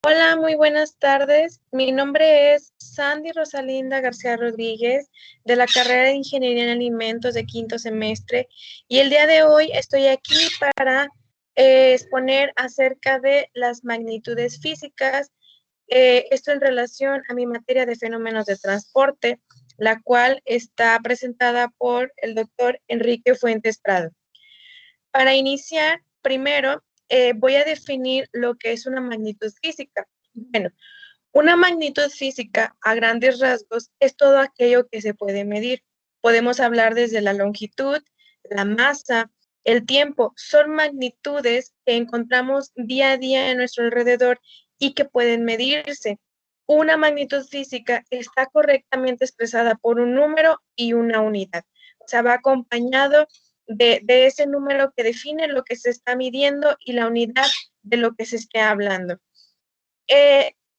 Hola, muy buenas tardes. Mi nombre es Sandy Rosalinda García Rodríguez, de la carrera de Ingeniería en Alimentos de quinto semestre, y el día de hoy estoy aquí para exponer acerca de las magnitudes físicas, esto en relación a mi materia de fenómenos de transporte, la cual está presentada por el doctor Enrique Fuentes Prado. Para iniciar, primero voy a definir lo que es una magnitud física. Bueno, una magnitud física a grandes rasgos es todo aquello que se puede medir. Podemos hablar desde la longitud, la masa, el tiempo. Son magnitudes que encontramos día a día en nuestro alrededor y que pueden medirse. Una magnitud física está correctamente expresada por un número y una unidad. O sea, va acompañado de ese número que define lo que se está midiendo y la unidad de lo que se esté hablando.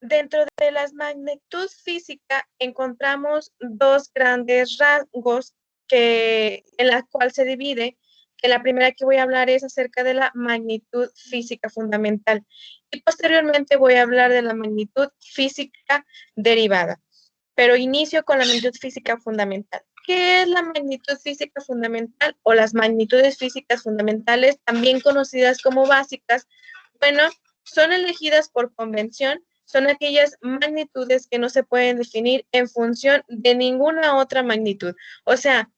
Dentro de las magnitud física encontramos dos grandes rasgos en la cual se divide, que la primera que voy a hablar es acerca de la magnitud física fundamental y posteriormente voy a hablar de la magnitud física derivada. Pero inicio con la magnitud física fundamental. ¿Qué es la magnitud física fundamental o las magnitudes físicas fundamentales, también conocidas como básicas? Bueno, son elegidas por convención, son aquellas magnitudes que no se pueden definir en función de ninguna otra magnitud. O sea,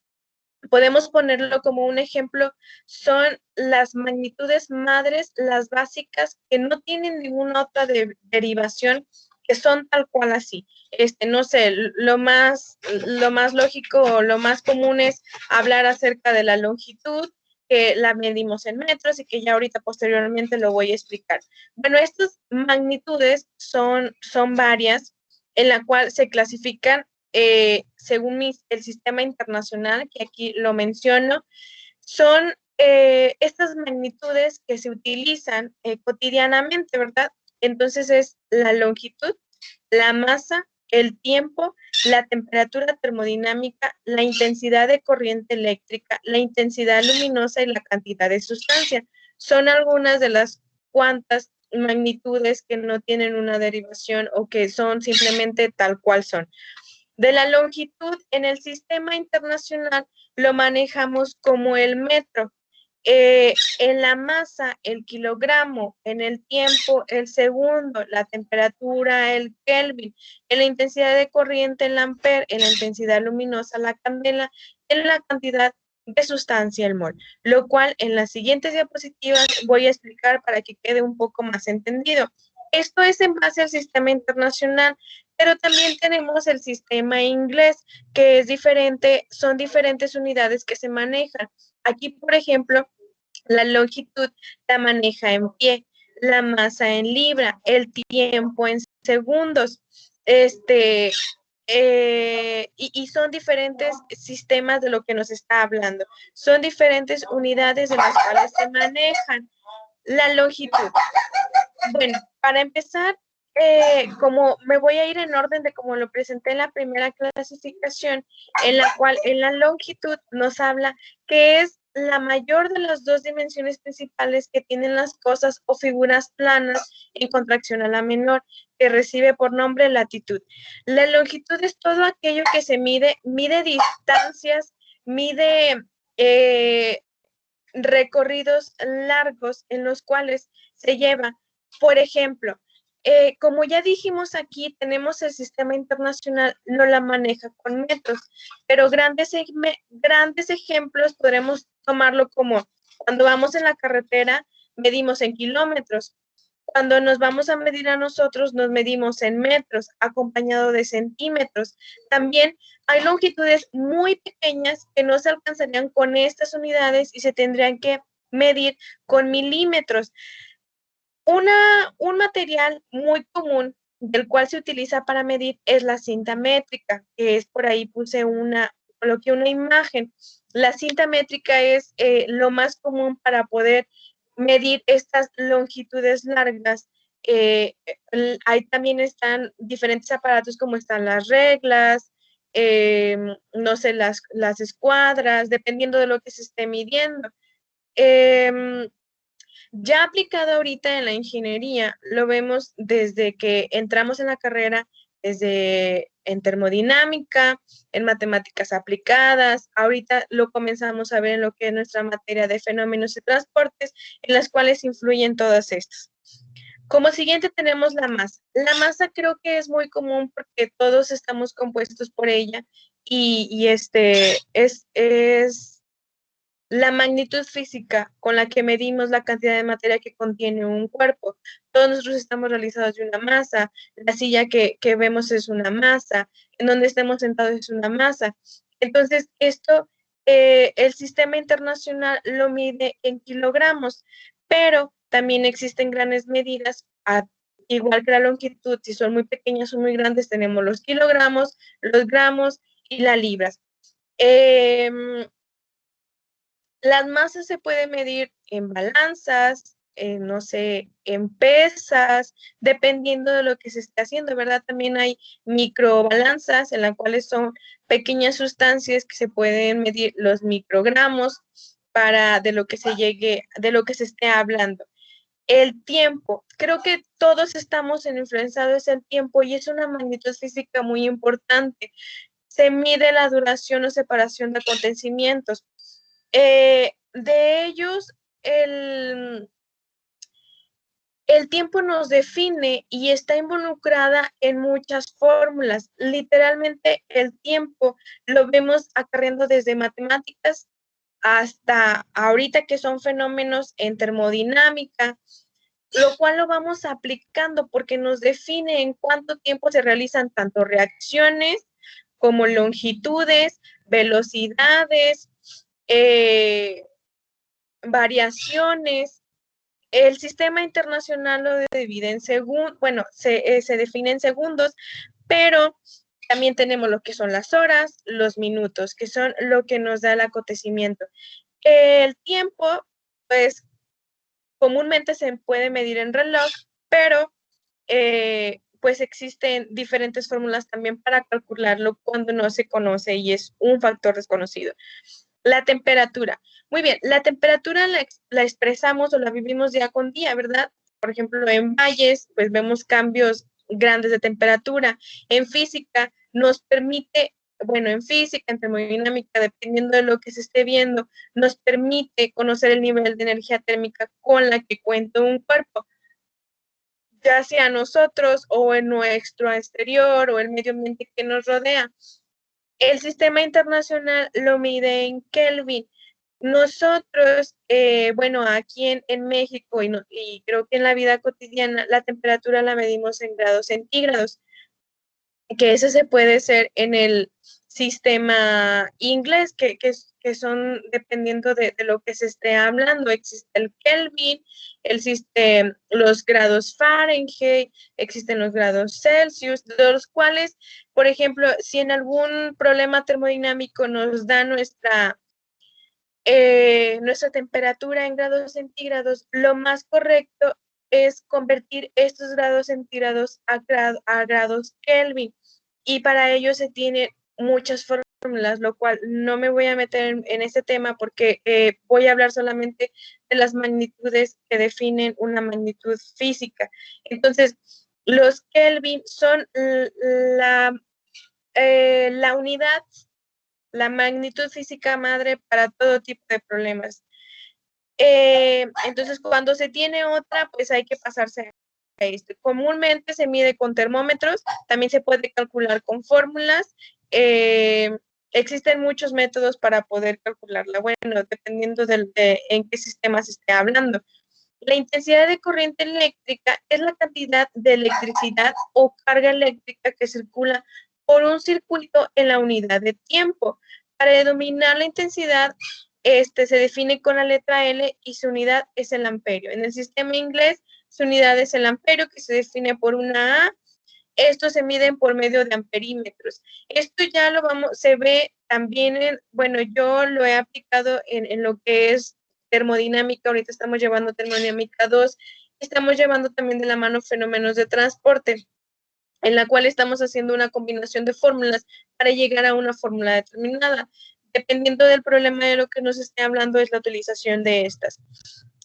podemos ponerlo como un ejemplo, son las magnitudes madres, las básicas, que no tienen ninguna otra derivación, que son tal cual así. No sé, lo más lógico o lo más común es hablar acerca de la longitud, que la medimos en metros y que ya ahorita posteriormente lo voy a explicar. Bueno, estas magnitudes son varias, en la cual se clasifican según el sistema internacional, que aquí lo menciono, son estas magnitudes que se utilizan cotidianamente, ¿verdad? Entonces es la longitud, la masa, el tiempo, la temperatura termodinámica, la intensidad de corriente eléctrica, la intensidad luminosa y la cantidad de sustancia. Son algunas de las cuantas magnitudes que no tienen una derivación o que son simplemente tal cual son. De la longitud en el sistema internacional lo manejamos como el metro. En la masa, el kilogramo, en el tiempo, el segundo, la temperatura, el Kelvin, en la intensidad de corriente, el ampere, en la intensidad luminosa, la candela, en la cantidad de sustancia, el mol, lo cual en las siguientes diapositivas voy a explicar para que quede un poco más entendido. Esto es en base al sistema internacional, pero también tenemos el sistema inglés, que es diferente, son diferentes unidades que se manejan. Aquí, por ejemplo, la longitud la maneja en pie, la masa en libra, el tiempo en segundos, y son diferentes sistemas de lo que nos está hablando. Son diferentes unidades de las cuales se manejan. La longitud. Bueno, para empezar, como me voy a ir en orden de como lo presenté en la primera clasificación, en la cual en la longitud nos habla que es la mayor de las dos dimensiones principales que tienen las cosas o figuras planas en contracción a la menor, que recibe por nombre latitud. La longitud es todo aquello que se mide distancias, mide recorridos largos en los cuales se lleva. Por ejemplo, como ya dijimos aquí, tenemos el sistema internacional, no la maneja con metros, pero grandes ejemplos podremos tomarlo como cuando vamos en la carretera, medimos en kilómetros. Cuando nos vamos a medir a nosotros, nos medimos en metros, acompañado de centímetros. También hay longitudes muy pequeñas que no se alcanzarían con estas unidades y se tendrían que medir con milímetros. Un material muy común del cual se utiliza para medir es la cinta métrica, que es por ahí coloqué una imagen. La cinta métrica es lo más común para poder medir estas longitudes largas. Ahí también están diferentes aparatos como están las reglas, no sé, las escuadras, dependiendo de lo que se esté midiendo. Ya aplicado ahorita en la ingeniería, lo vemos desde que entramos en la carrera, desde en termodinámica, en matemáticas aplicadas, ahorita lo comenzamos a ver en lo que es nuestra materia de fenómenos y transportes, en las cuales influyen todas estas. Como siguiente tenemos la masa. La masa creo que es muy común porque todos estamos compuestos por ella y es la magnitud física con la que medimos la cantidad de materia que contiene un cuerpo. Todos nosotros estamos realizados de una masa, la silla que vemos es una masa, en donde estemos sentados es una masa. Entonces, esto, el sistema internacional lo mide en kilogramos, pero también existen grandes medidas, igual que la longitud, si son muy pequeñas o muy grandes, tenemos los kilogramos, los gramos y las libras. Las masas se pueden medir en balanzas, no sé, en pesas, dependiendo de lo que se esté haciendo, ¿verdad? También hay microbalanzas en las cuales son pequeñas sustancias que se pueden medir los microgramos para de lo que se llegue, de lo que se esté hablando. El tiempo, creo que todos estamos en influenciados el tiempo y es una magnitud física muy importante. Se mide la duración o separación de acontecimientos. De ellos, el tiempo nos define y está involucrada en muchas fórmulas. Literalmente el tiempo lo vemos acarreando desde matemáticas hasta ahorita que son fenómenos en termodinámica, lo cual lo vamos aplicando porque nos define en cuánto tiempo se realizan tanto reacciones como longitudes, velocidades, variaciones. El sistema internacional lo divide en segundos, bueno, se define en segundos, pero también tenemos lo que son las horas, los minutos, que son lo que nos da el acontecimiento. El tiempo, pues, comúnmente se puede medir en reloj, pero pues existen diferentes fórmulas también para calcularlo cuando no se conoce y es un factor desconocido. La temperatura. Muy bien, la temperatura la expresamos o la vivimos día con día, ¿verdad? Por ejemplo, en valles, pues vemos cambios grandes de temperatura. En física nos permite, bueno, en física, en termodinámica, dependiendo de lo que se esté viendo, nos permite conocer el nivel de energía térmica con la que cuenta un cuerpo, ya sea nosotros o en nuestro exterior o el medio ambiente que nos rodea. El sistema internacional lo mide en Kelvin. Nosotros, bueno, aquí en México y creo que en la vida cotidiana, la temperatura la medimos en grados centígrados, que eso se puede hacer en el sistema inglés, que son dependiendo de lo que se esté hablando. Existe el Kelvin, existe los grados Fahrenheit, existen los grados Celsius, de los cuales, por ejemplo, si en algún problema termodinámico nos da nuestra temperatura en grados centígrados, lo más correcto es convertir estos grados centígrados a grados Kelvin. Y para ello se tienen muchas fórmulas, lo cual no me voy a meter en ese tema porque voy a hablar solamente de las magnitudes que definen una magnitud física. Entonces, los Kelvin son la unidad, la magnitud física madre para todo tipo de problemas. Entonces, cuando se tiene otra, pues hay que pasarse a esto. Comúnmente se mide con termómetros, también se puede calcular con fórmulas. Existen muchos métodos para poder calcularla, bueno, dependiendo en qué sistema se esté hablando. La intensidad de corriente eléctrica es la cantidad de electricidad o carga eléctrica que circula por un circuito en la unidad de tiempo. Para denominar la intensidad, se define con la letra L y su unidad es el amperio. En el sistema inglés, su unidad es el amperio, que se define por una A. Estos se miden por medio de amperímetros. Esto ya se ve también bueno, yo lo he aplicado en lo que es termodinámica, ahorita estamos llevando termodinámica 2, estamos llevando también de la mano fenómenos de transporte, en la cual estamos haciendo una combinación de fórmulas para llegar a una fórmula determinada. Dependiendo del problema de lo que nos esté hablando, es la utilización de estas.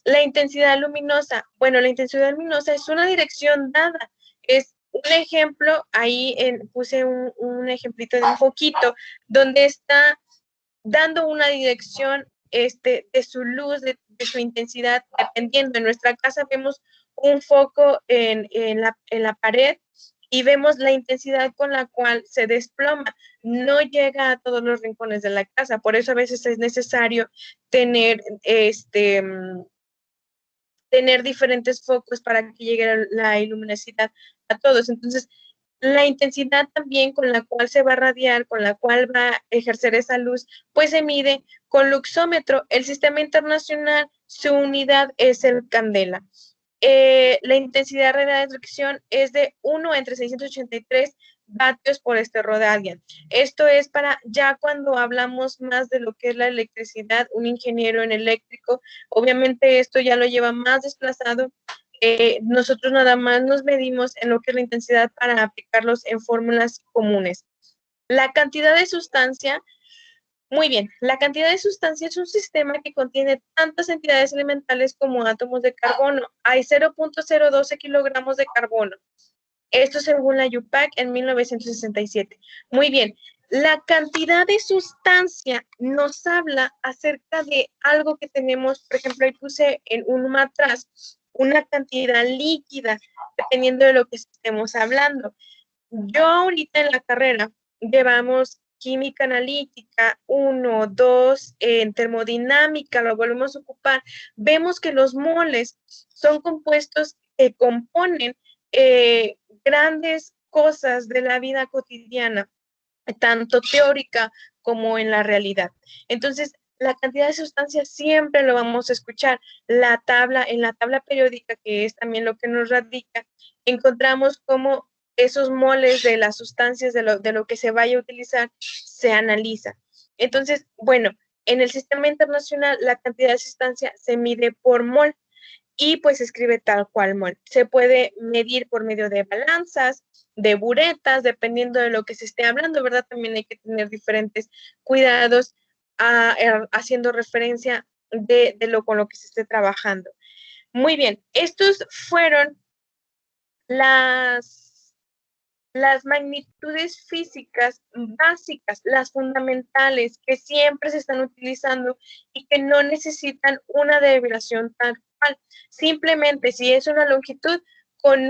La intensidad luminosa. Bueno, la intensidad luminosa es una dirección dada. Es un ejemplo, ahí puse un ejemplito de un foquito, donde está dando una dirección de su luz, de su intensidad, dependiendo. En nuestra casa vemos un foco en la pared y vemos la intensidad con la cual se desploma. No llega a todos los rincones de la casa, por eso a veces es necesario tener tener diferentes focos para que llegue la luminosidad a todos. Entonces, la intensidad también con la cual se va a radiar, con la cual va a ejercer esa luz, pues se mide con luxómetro. El sistema internacional, su unidad es el candela. La intensidad de radiación es de 1 entre 683 vatios por radian. Esto es para ya cuando hablamos más de lo que es la electricidad, un ingeniero en eléctrico, obviamente esto ya lo lleva más desplazado. Nosotros nada más nos medimos en lo que es la intensidad para aplicarlos en fórmulas comunes. La cantidad de sustancia, muy bien, la cantidad de sustancia es un sistema que contiene tantas entidades elementales como átomos de carbono. Hay 0.012 kilogramos de carbono. Esto según la UPAC en 1967. Muy bien, la cantidad de sustancia nos habla acerca de algo que tenemos, por ejemplo, ahí puse en un atrás una cantidad líquida, dependiendo de lo que estemos hablando. Yo ahorita en la carrera llevamos química analítica 1, 2, en termodinámica, lo volvemos a ocupar. Vemos que los moles son compuestos que componen grandes cosas de la vida cotidiana, tanto teórica como en la realidad. Entonces, la cantidad de sustancias siempre lo vamos a escuchar. En la tabla periódica, que es también lo que nos radica, encontramos cómo esos moles de las sustancias, de lo que se vaya a utilizar, se analiza. Entonces, bueno, en el sistema internacional la cantidad de sustancia se mide por mol y pues se escribe tal cual mol. Se puede medir por medio de balanzas, de buretas, dependiendo de lo que se esté hablando, ¿verdad? También hay que tener diferentes cuidados haciendo referencia de lo con lo que se esté trabajando. Muy bien, estos fueron las magnitudes físicas básicas, las fundamentales, que siempre se están utilizando y que no necesitan una derivación tal cual. Simplemente, si es una longitud, con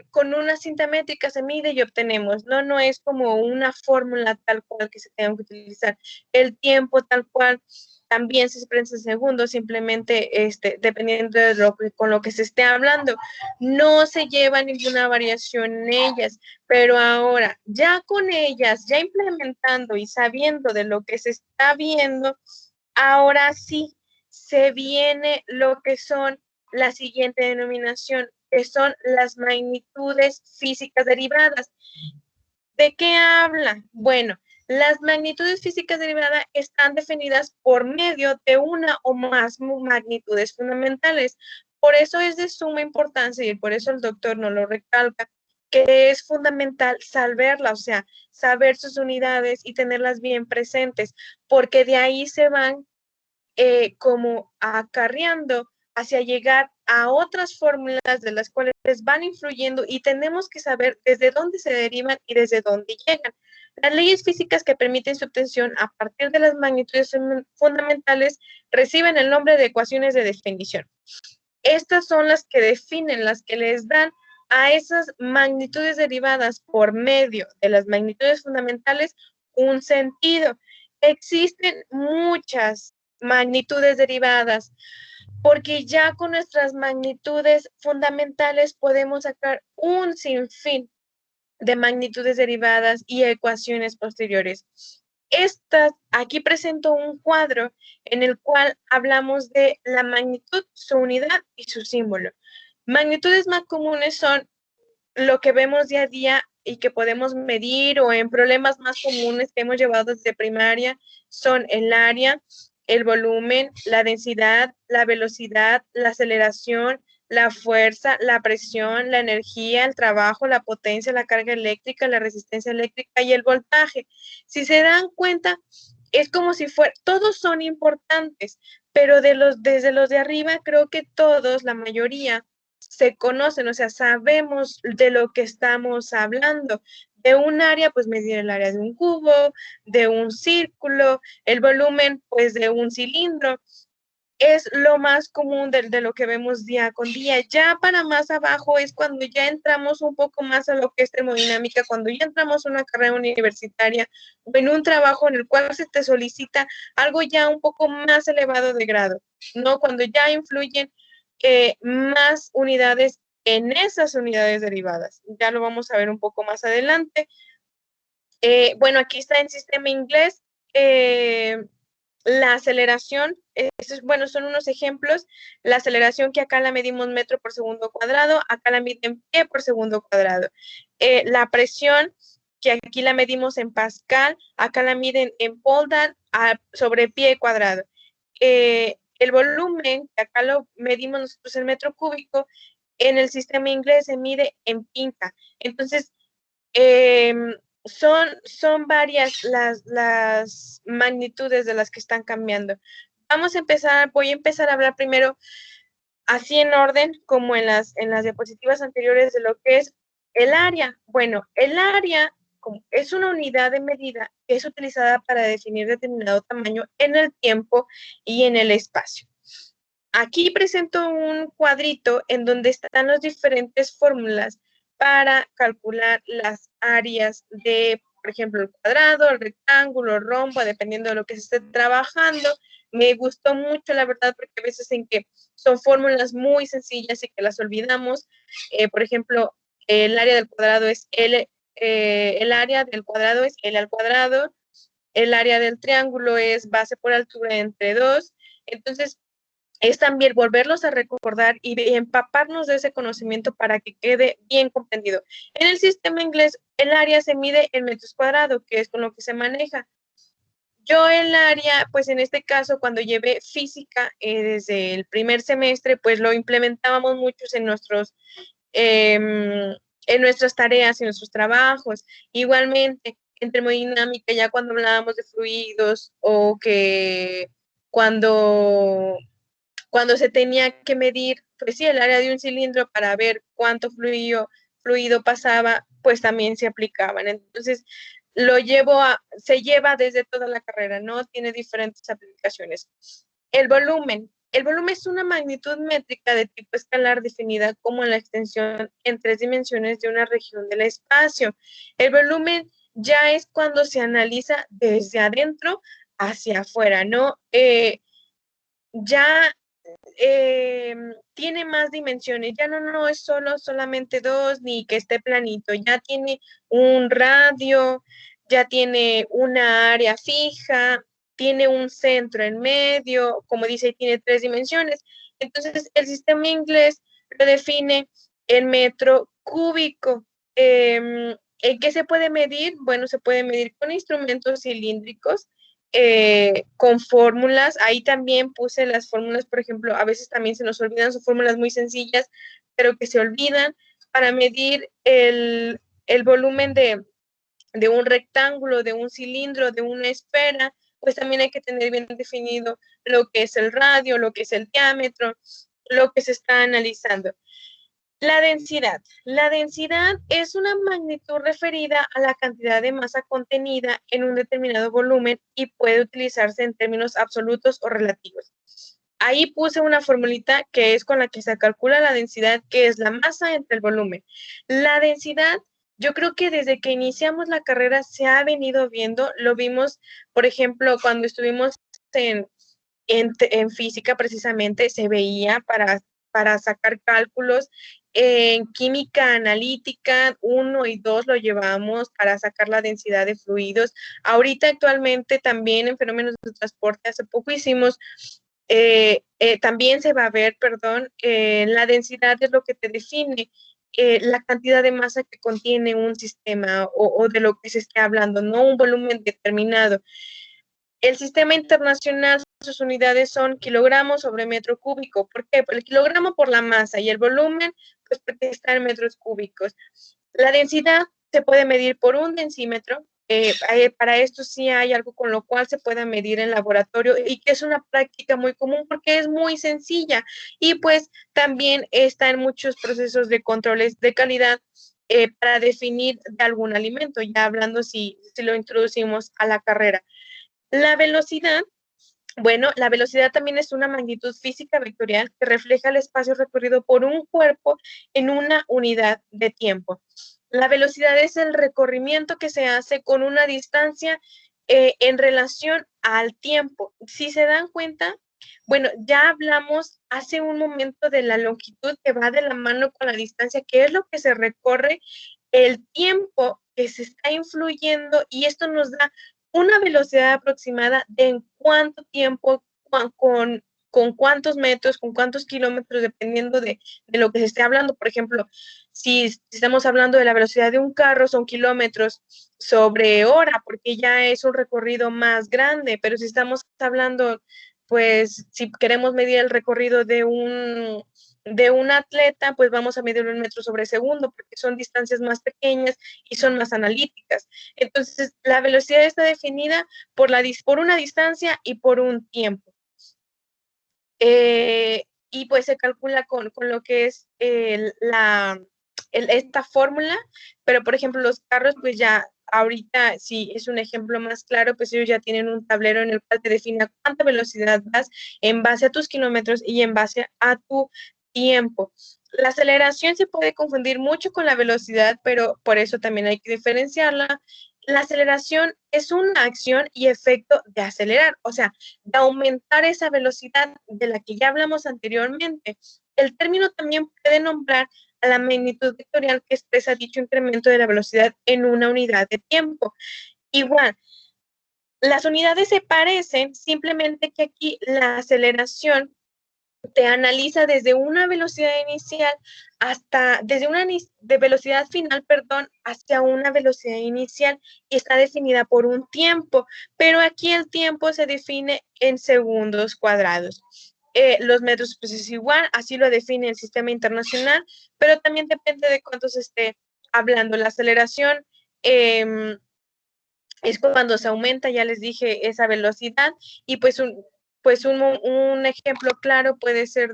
con una cinta métrica se mide y obtenemos, no es como una fórmula tal cual que se tenga que utilizar. El tiempo tal cual también se expresa en segundos, simplemente dependiendo de con lo que se esté hablando. No se lleva ninguna variación en ellas, pero ahora, ya con ellas, ya implementando y sabiendo de lo que se está viendo, ahora sí se viene lo que son la siguiente denominación, que son las magnitudes físicas derivadas. ¿De qué habla? Bueno, las magnitudes físicas derivadas están definidas por medio de una o más magnitudes fundamentales. Por eso es de suma importancia y por eso el doctor nos lo recalca, que es fundamental saberla, o sea, saber sus unidades y tenerlas bien presentes, porque de ahí se van como acarreando hacia llegar a otras fórmulas de las cuales van influyendo y tenemos que saber desde dónde se derivan y desde dónde llegan. Las leyes físicas que permiten su obtención a partir de las magnitudes fundamentales reciben el nombre de ecuaciones de definición. Estas son las que definen, las que les dan a esas magnitudes derivadas por medio de las magnitudes fundamentales un sentido. Existen muchas magnitudes derivadas, porque ya con nuestras magnitudes fundamentales podemos sacar un sinfín de magnitudes derivadas y ecuaciones posteriores. Aquí presento un cuadro en el cual hablamos de la magnitud, su unidad y su símbolo. Magnitudes más comunes son lo que vemos día a día y que podemos medir, o en problemas más comunes que hemos llevado desde primaria, son el área, el volumen, la densidad, la velocidad, la aceleración, la fuerza, la presión, la energía, el trabajo, la potencia, la carga eléctrica, la resistencia eléctrica y el voltaje. Si se dan cuenta, es como si fuera, todos son importantes, pero desde los de arriba creo que todos, la mayoría, se conocen, o sea, sabemos de lo que estamos hablando. De un área, pues medir el área de un cubo, de un círculo, el volumen, pues de un cilindro. Es lo más común de lo que vemos día con día. Ya para más abajo es cuando ya entramos un poco más a lo que es termodinámica, cuando ya entramos a una carrera universitaria o en un trabajo en el cual se te solicita algo ya un poco más elevado de grado, ¿no? Cuando ya influyen más unidades en esas unidades derivadas. Ya lo vamos a ver un poco más adelante. Bueno, aquí está en sistema inglés. La aceleración, bueno, son unos ejemplos. La aceleración que acá la medimos metro por segundo cuadrado, acá la miden pie por segundo cuadrado. La presión, que aquí la medimos en pascal, acá la miden en Poldan sobre pie cuadrado. El volumen, que acá lo medimos nosotros en metro cúbico, en el sistema inglés se mide en pinta. Entonces, son varias las magnitudes de las que están cambiando. Voy a empezar a hablar primero así en orden, como en las diapositivas anteriores, de lo que es el área. Bueno, el área es una unidad de medida que es utilizada para definir determinado tamaño en el tiempo y en el espacio. Aquí presento un cuadrito en donde están las diferentes fórmulas para calcular las áreas de, por ejemplo, el cuadrado, el rectángulo, el rombo, dependiendo de lo que se esté trabajando. Me gustó mucho, la verdad, porque a veces en que son fórmulas muy sencillas y que las olvidamos. Por ejemplo, el área del cuadrado es L, el área del cuadrado es L al cuadrado, el área del triángulo es base por altura entre 2. Entonces, es también volverlos a recordar y empaparnos de ese conocimiento para que quede bien comprendido. En el sistema inglés, el área se mide en metros cuadrados, que es con lo que se maneja. Yo el área, pues en este caso, cuando llevé física desde el primer semestre, pues lo implementábamos muchos en nuestras tareas, en nuestros trabajos. Igualmente, en termodinámica, ya cuando hablábamos de fluidos o que cuando se tenía que medir, pues sí, el área de un cilindro para ver cuánto fluido pasaba, pues también se aplicaban. Entonces, se lleva desde toda la carrera, ¿no? Tiene diferentes aplicaciones. El volumen es una magnitud métrica de tipo escalar definida como la extensión en 3 dimensiones de una región del espacio. El volumen ya es cuando se analiza desde adentro hacia afuera, ¿no? Ya tiene más dimensiones, ya no es solamente 2, ni que esté planito, ya tiene un radio, ya tiene una área fija, tiene un centro en medio, como dice, tiene 3 dimensiones. Entonces, el sistema inglés lo define en metro cúbico. ¿En qué se puede medir? Bueno, se puede medir con instrumentos cilíndricos, con fórmulas. Ahí también puse las fórmulas, por ejemplo, a veces también se nos olvidan, son fórmulas muy sencillas, pero que se olvidan para medir el volumen de un rectángulo, de un cilindro, de una esfera. Pues también hay que tener bien definido lo que es el radio, lo que es el diámetro, lo que se está analizando. La densidad. La densidad es una magnitud referida a la cantidad de masa contenida en un determinado volumen y puede utilizarse en términos absolutos o relativos. Ahí puse una formulita que es con la que se calcula la densidad, que es la masa entre el volumen. La densidad, yo creo que desde que iniciamos la carrera se ha venido viendo, lo vimos, por ejemplo, cuando estuvimos en física precisamente, se veía para sacar cálculos. En química analítica 1 y 2 lo llevamos para sacar la densidad de fluidos. Ahorita actualmente también en fenómenos de transporte, hace poco hicimos, también se va a ver, perdón, la densidad es lo que te define la cantidad de masa que contiene un sistema o de lo que se esté hablando, no un volumen determinado. El sistema internacional, sus unidades son kilogramos sobre metro cúbico. ¿Por qué? Por el kilogramo por la masa y el volumen, pues porque está en metros cúbicos. La densidad se puede medir por un densímetro, Para esto sí hay algo con lo cual se pueda medir en laboratorio y que es una práctica muy común porque es muy sencilla y pues también está en muchos procesos de controles de calidad para definir de algún alimento, ya hablando si lo introducimos a la carrera. La velocidad, bueno, la velocidad también es una magnitud física vectorial que refleja el espacio recorrido por un cuerpo en una unidad de tiempo. La velocidad es el recorrimiento que se hace con una distancia en relación al tiempo. Si se dan cuenta, bueno, ya hablamos hace un momento de la longitud que va de la mano con la distancia, que es lo que se recorre, el tiempo que se está influyendo y esto nos da una velocidad aproximada de en cuánto tiempo, con cuántos metros, con cuántos kilómetros, dependiendo de lo que se esté hablando. Por ejemplo, si estamos hablando de la velocidad de un carro, son kilómetros sobre hora, porque ya es un recorrido más grande, pero si estamos hablando, pues, si queremos medir el recorrido de un atleta, pues vamos a medir un metro sobre segundo, porque son distancias más pequeñas y son más analíticas. Entonces, la velocidad está definida por una distancia y por un tiempo. Y pues se calcula con lo que es esta fórmula, pero por ejemplo los carros, pues ya ahorita, si es un ejemplo más claro, pues ellos ya tienen un tablero en el cual te define cuánta velocidad vas en base a tus kilómetros y en base a tu tiempo. La aceleración se puede confundir mucho con la velocidad, pero por eso también hay que diferenciarla. La aceleración es una acción y efecto de acelerar, o sea, de aumentar esa velocidad de la que ya hablamos anteriormente. El término también puede nombrar a la magnitud vectorial que expresa dicho incremento de la velocidad en una unidad de tiempo. Igual, las unidades se parecen, simplemente que aquí la aceleración te analiza desde una velocidad inicial desde una de velocidad final, perdón, hacia una velocidad inicial y está definida por un tiempo, pero aquí el tiempo se define en segundos cuadrados. Los metros pues es igual, así lo define el sistema internacional, pero también depende de cuánto se esté hablando. La aceleración es cuando se aumenta, ya les dije, esa velocidad y pues un ejemplo claro puede ser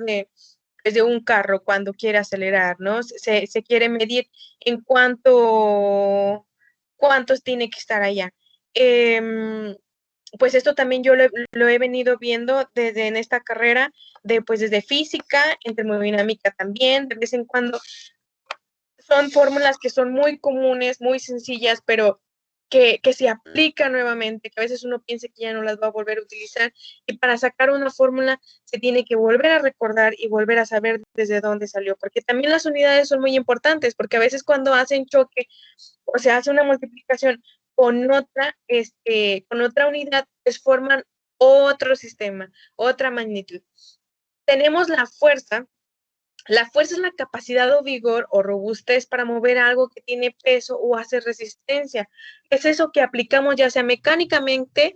pues, de un carro cuando quiere acelerar, ¿no? Se quiere medir en cuántos tiene que estar allá. Pues esto también yo lo he venido viendo desde en esta carrera, pues desde física, en termodinámica también, de vez en cuando son fórmulas que son muy comunes, muy sencillas, pero que se aplican nuevamente, que a veces uno piensa que ya no las va a volver a utilizar, y para sacar una fórmula se tiene que volver a recordar y volver a saber desde dónde salió, porque también las unidades son muy importantes, porque a veces cuando hacen choque o se hace una multiplicación con otra unidad, pues forman otro sistema, otra magnitud. Tenemos la fuerza. La fuerza es la capacidad o vigor o robustez para mover algo que tiene peso o hace resistencia. Es eso que aplicamos ya sea mecánicamente,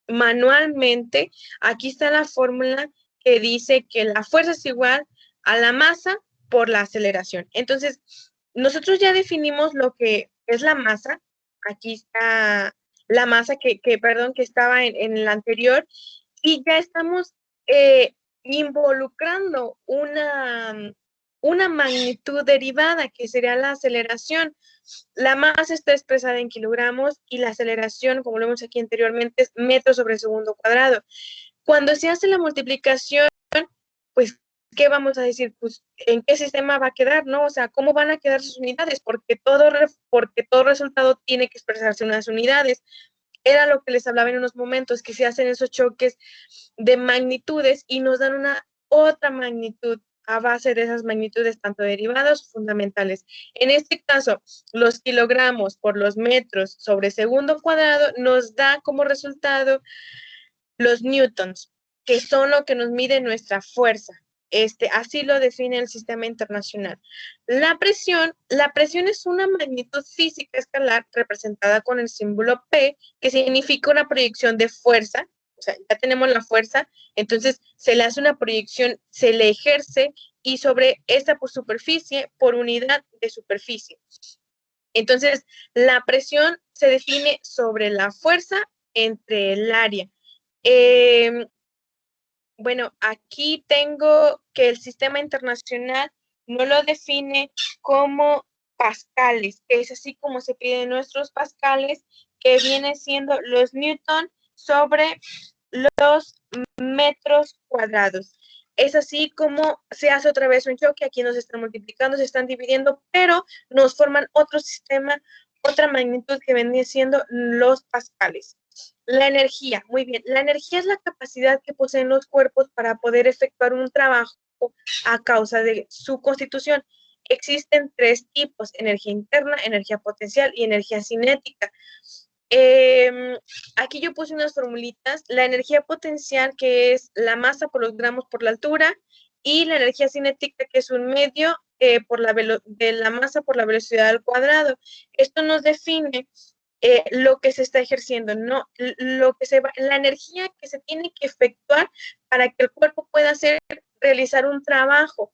manualmente. Aquí está la fórmula que dice que la fuerza es igual a la masa por la aceleración. Entonces, nosotros ya definimos lo que es la masa. Aquí está la masa que estaba en el anterior y ya estamos involucrando una magnitud derivada que sería la aceleración. La masa está expresada en kilogramos y la aceleración, como lo vemos aquí anteriormente, es metros sobre segundo cuadrado. Cuando se hace la multiplicación, pues, ¿qué vamos a decir? Pues, ¿en qué sistema va a quedar, no? O sea, ¿cómo van a quedar sus unidades? Porque todo resultado tiene que expresarse en unas unidades. Era lo que les hablaba en unos momentos, que se hacen esos choques de magnitudes y nos dan una otra magnitud a base de esas magnitudes, tanto derivadas o fundamentales. En este caso, los kilogramos por los metros sobre segundo cuadrado nos da como resultado los newtons, que son lo que nos mide nuestra fuerza. Así lo define el sistema internacional. La presión es una magnitud física escalar representada con el símbolo P, que significa una proyección de fuerza. O sea, ya tenemos la fuerza, entonces se le hace una proyección, se le ejerce y sobre esta superficie por unidad de superficie. Entonces, la presión se define sobre la fuerza entre el área. Bueno, aquí tengo que el sistema internacional no lo define como pascales, que es así como se piden nuestros pascales, que viene siendo los newton sobre los metros cuadrados. Es así como se hace otra vez un choque, aquí nos están multiplicando, se están dividiendo, pero nos forman otro sistema, otra magnitud que viene siendo los pascales. La energía, muy bien. La energía es la capacidad que poseen los cuerpos para poder efectuar un trabajo a causa de su constitución. Existen tres tipos: energía interna, energía potencial y energía cinética. Aquí yo puse unas formulitas. La energía potencial, que es la masa por los gramos por la altura, y la energía cinética, que es un medio por de la masa por la velocidad al cuadrado. Esto nos define lo que se está ejerciendo, no lo que la energía que se tiene que efectuar para que el cuerpo pueda realizar un trabajo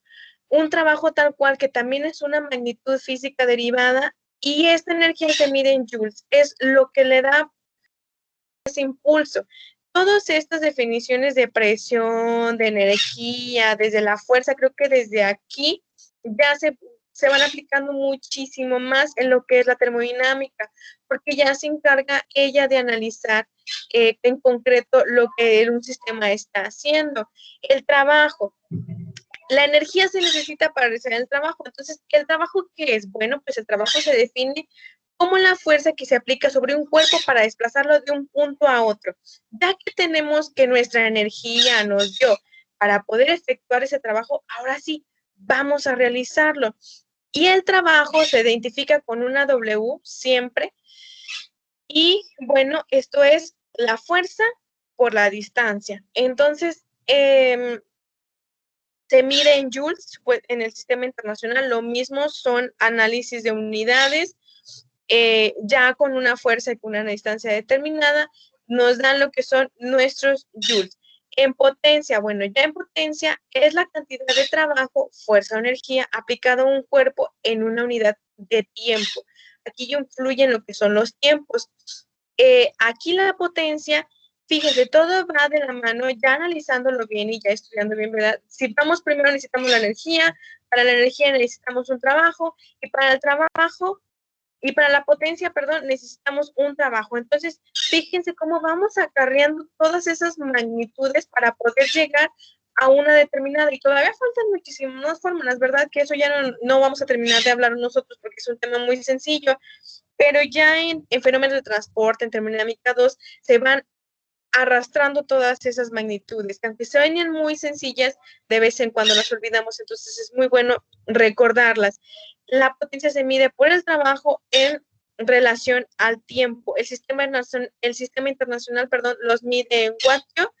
tal cual, que también es una magnitud física derivada, y esta energía se mide en joules, es lo que le da ese impulso. Todas estas definiciones de presión, de energía, desde la fuerza, creo que desde aquí ya se van aplicando muchísimo más en lo que es la termodinámica, porque ya se encarga ella de analizar en concreto lo que un sistema está haciendo. El trabajo. La energía se necesita para realizar el trabajo. Entonces, ¿el trabajo qué es? Bueno, pues el trabajo se define como la fuerza que se aplica sobre un cuerpo para desplazarlo de un punto a otro. Ya que tenemos que nuestra energía nos dio para poder efectuar ese trabajo, ahora sí, vamos a realizarlo. Y el trabajo se identifica con una W siempre. Y bueno, esto es la fuerza por la distancia. Entonces, se mide en joules, pues en el sistema internacional lo mismo, son análisis de unidades, ya con una fuerza y con una distancia determinada, nos dan lo que son nuestros joules. En potencia, bueno, ya en potencia es la cantidad de trabajo, fuerza o energía aplicado a un cuerpo en una unidad de tiempo. Aquí ya influyen lo que son los tiempos. Aquí la potencia, fíjense, todo va de la mano, ya analizándolo bien y ya estudiando bien, ¿verdad? Si vamos primero necesitamos la energía, para la energía necesitamos un trabajo, y para el trabajo, y para la potencia, perdón, necesitamos un trabajo. Entonces, fíjense cómo vamos acarreando todas esas magnitudes para poder llegar a una determinada, y todavía faltan muchísimas fórmulas, ¿verdad? Que eso ya no vamos a terminar de hablar nosotros porque es un tema muy sencillo, pero ya en fenómenos de transporte, en termodinámica 2, se van arrastrando todas esas magnitudes, que aunque suenan muy sencillas, de vez en cuando las olvidamos, entonces es muy bueno recordarlas. La potencia se mide por el trabajo en relación al tiempo. El sistema internacional, perdón, los mide en wattio,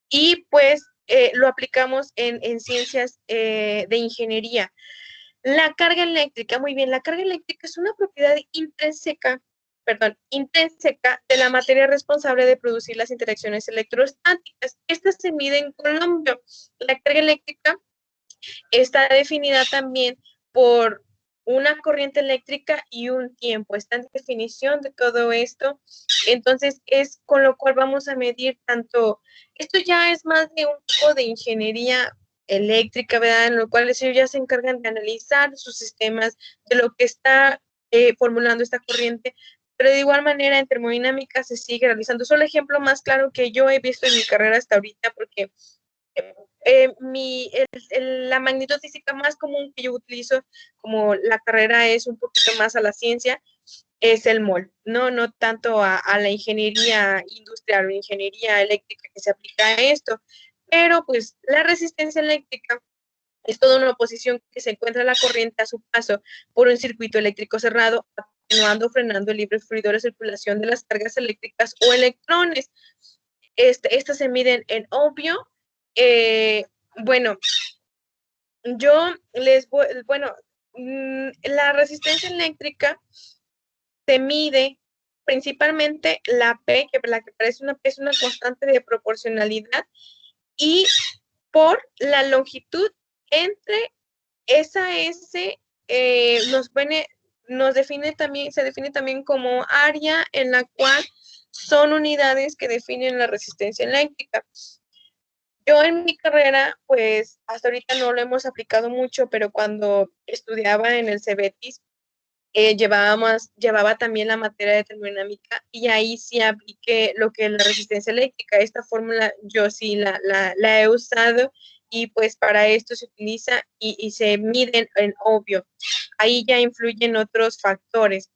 y pues lo aplicamos en ciencias de ingeniería. La carga eléctrica, muy bien, la carga eléctrica es una propiedad intrínseca de la materia responsable de producir las interacciones electrostáticas. Esta se mide en Coulomb. La carga eléctrica está definida también por una corriente eléctrica y un tiempo. Está en definición de todo esto. Entonces, es con lo cual vamos a medir tanto, esto ya es más de un tipo de ingeniería eléctrica, ¿verdad? En lo cual ellos ya se encargan de analizar sus sistemas, de lo que está formulando esta corriente, pero de igual manera en termodinámica se sigue realizando. Solo el ejemplo más claro que yo he visto en mi carrera hasta ahorita, porque la magnitud física más común que yo utilizo, como la carrera es un poquito más a la ciencia, es el mol, no tanto a la ingeniería industrial o ingeniería eléctrica que se aplica a esto, pero pues la resistencia eléctrica es toda una oposición que se encuentra la corriente a su paso por un circuito eléctrico cerrado, atenuando, frenando el libre fluido de circulación de las cargas eléctricas o electrones. Estas se miden en ohmio. Bueno, yo bueno, la resistencia eléctrica se mide principalmente la P, que la que parece es una constante de proporcionalidad, y por la longitud entre esa S, nos viene se define también como área en la cual son unidades que definen la resistencia eléctrica. Yo en mi carrera, pues hasta ahorita no lo hemos aplicado mucho, pero cuando estudiaba en el CEBETIS, llevaba también la materia de termodinámica y ahí sí apliqué lo que es la resistencia eléctrica. Esta fórmula yo sí la he usado y pues para esto se utiliza y se miden en obvio. Ahí ya influyen otros factores.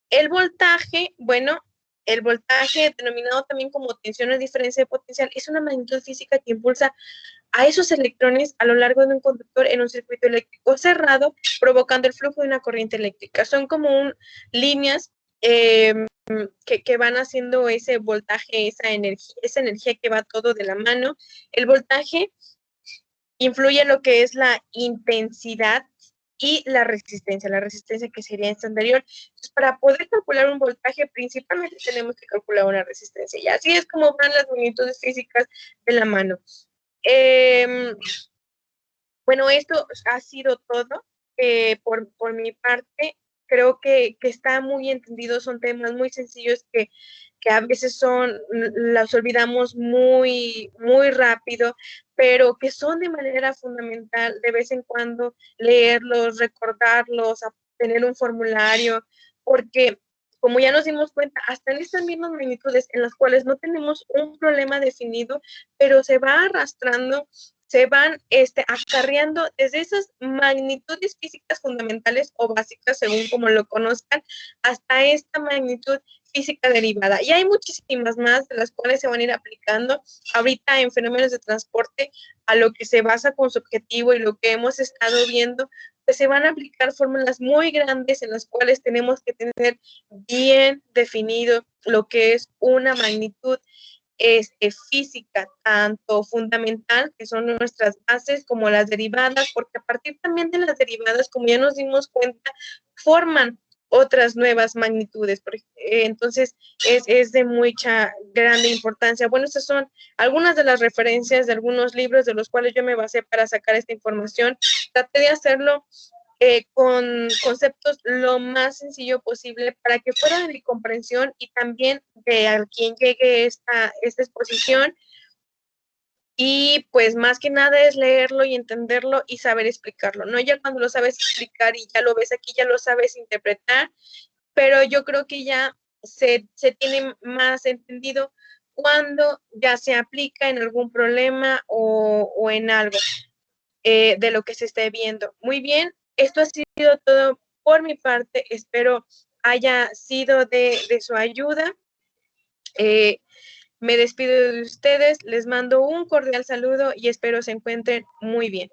El voltaje, bueno, el voltaje, denominado también como tensión o diferencia de potencial, es una magnitud física que impulsa a esos electrones a lo largo de un conductor en un circuito eléctrico cerrado, provocando el flujo de una corriente eléctrica. Son como líneas que van haciendo ese voltaje, esa energía que va todo de la mano. El voltaje influye en lo que es la intensidad y la resistencia que sería esta anterior. Entonces, para poder calcular un voltaje, principalmente tenemos que calcular una resistencia. Y así es como van las magnitudes físicas de la mano. Bueno, esto ha sido todo por mi parte. Creo que está muy entendido, son temas muy sencillos que a veces las olvidamos muy rápido, pero que son de manera fundamental de vez en cuando leerlos, recordarlos, tener un formulario, porque como ya nos dimos cuenta, hasta en estas mismas magnitudes en las cuales no tenemos un problema definido, pero se va arrastrando, se van acarreando desde esas magnitudes físicas fundamentales o básicas, según como lo conozcan, hasta esta magnitud física derivada. Y hay muchísimas más de las cuales se van a ir aplicando ahorita en fenómenos de transporte, a lo que se basa con su objetivo y lo que hemos estado viendo, pues se van a aplicar fórmulas muy grandes en las cuales tenemos que tener bien definido lo que es una magnitud física, tanto fundamental, que son nuestras bases, como las derivadas, porque a partir también de las derivadas, como ya nos dimos cuenta, forman otras nuevas magnitudes. Entonces, es de mucha grande importancia. Bueno, estas son algunas de las referencias de algunos libros de los cuales yo me basé para sacar esta información. Traté de hacerlo con conceptos lo más sencillo posible para que fuera de mi comprensión y también de a quien llegue esta exposición. Y pues más que nada es leerlo y entenderlo y saber explicarlo, ¿no? Ya cuando lo sabes explicar y ya lo ves aquí, ya lo sabes interpretar, pero yo creo que ya se tiene más entendido cuando ya se aplica en algún problema o en algo de lo que se esté viendo. Muy bien, esto ha sido todo por mi parte. Espero haya sido de su ayuda. Me despido de ustedes, les mando un cordial saludo y espero se encuentren muy bien.